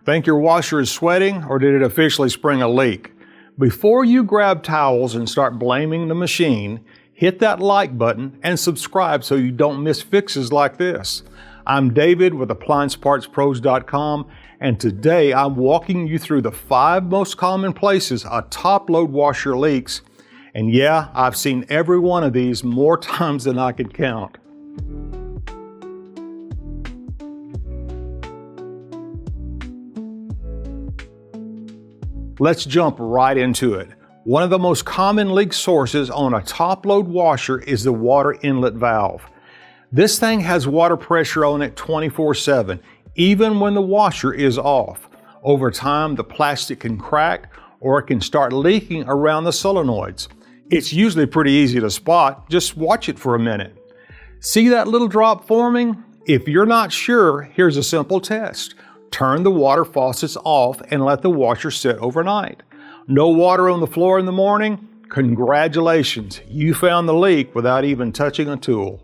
Think your washer is sweating, or did it officially spring a leak? Before you grab towels and start blaming the machine, hit that like button and subscribe so you don't miss fixes like this. I'm David with AppliancePartsPros.com, and today I'm walking you through the 5 most common places a top-load washer leaks. And yeah, I've seen every one of these more times than I can count. Let's jump right into it. One of the most common leak sources on a top-load washer is the water inlet valve. This thing has water pressure on it 24/7, even when the washer is off. Over time, the plastic can crack or it can start leaking around the solenoids. It's usually pretty easy to spot. Just watch it for a minute. See that little drop forming? If you're not sure, here's a simple test. Turn the water faucets off and let the washer sit overnight. No water on the floor in the morning? Congratulations, you found the leak without even touching a tool.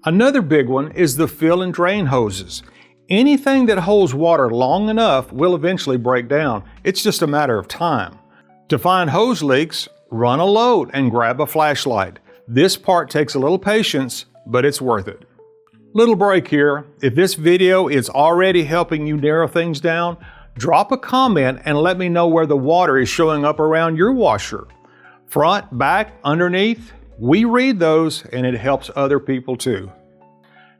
Another big one is the fill and drain hoses. Anything that holds water long enough will eventually break down. It's just a matter of time. To find hose leaks, run a load and grab a flashlight. This part takes a little patience, but it's worth it. Little break here. If this video is already helping you narrow things down, drop a comment and let me know where the water is showing up around your washer. Front, back, underneath, we read those and it helps other people too.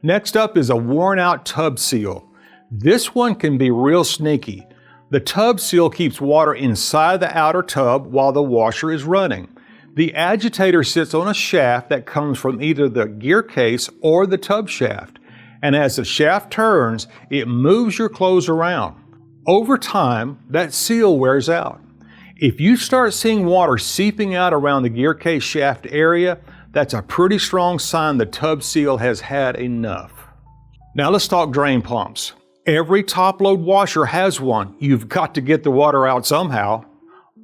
Next up is a worn out tub seal. This one can be real sneaky. The tub seal keeps water inside the outer tub while the washer is running. The agitator sits on a shaft that comes from either the gear case or the tub shaft, and as the shaft turns, it moves your clothes around. Over time, that seal wears out. If you start seeing water seeping out around the gear case shaft area, that's a pretty strong sign the tub seal has had enough. Now let's talk drain pumps. Every top-load washer has one. You've got to get the water out somehow.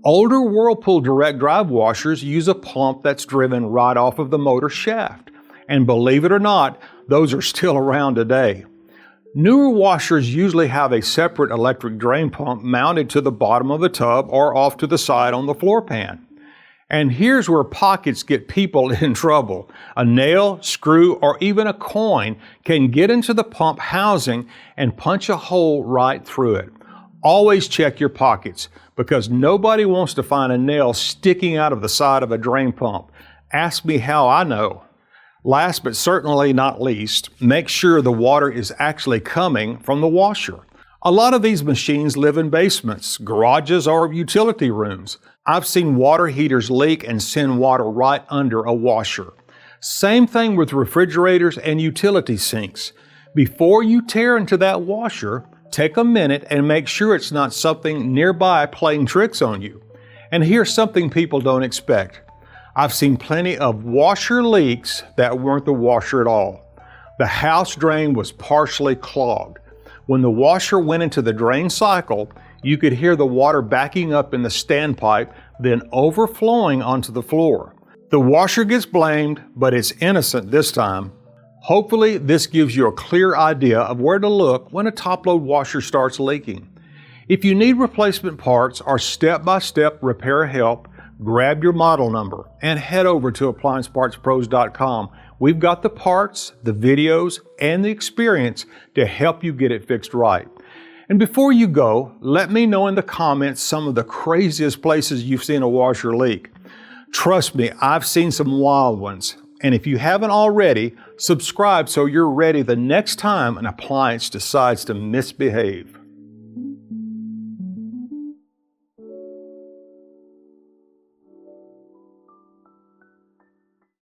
Older Whirlpool direct drive washers use a pump that's driven right off of the motor shaft. And believe it or not, those are still around today. Newer washers usually have a separate electric drain pump mounted to the bottom of the tub or off to the side on the floor pan. And here's where pockets get people in trouble. A nail, screw, or even a coin can get into the pump housing and punch a hole right through it. Always check your pockets, because nobody wants to find a nail sticking out of the side of a drain pump. Ask me how I know. Last but certainly not least, make sure the water is actually coming from the washer. A lot of these machines live in basements, garages, or utility rooms. I've seen water heaters leak and send water right under a washer. Same thing with refrigerators and utility sinks. Before you tear into that washer, take a minute and make sure it's not something nearby playing tricks on you. And here's something people don't expect. I've seen plenty of washer leaks that weren't the washer at all. The house drain was partially clogged. When the washer went into the drain cycle, you could hear the water backing up in the standpipe, then overflowing onto the floor. The washer gets blamed, but it's innocent this time. Hopefully, this gives you a clear idea of where to look when a top-load washer starts leaking. If you need replacement parts or step-by-step repair help, grab your model number and head over to AppliancePartsPros.com. We've got the parts, the videos, and the experience to help you get it fixed right. And before you go, let me know in the comments some of the craziest places you've seen a washer leak. Trust me, I've seen some wild ones. And if you haven't already, subscribe so you're ready the next time an appliance decides to misbehave.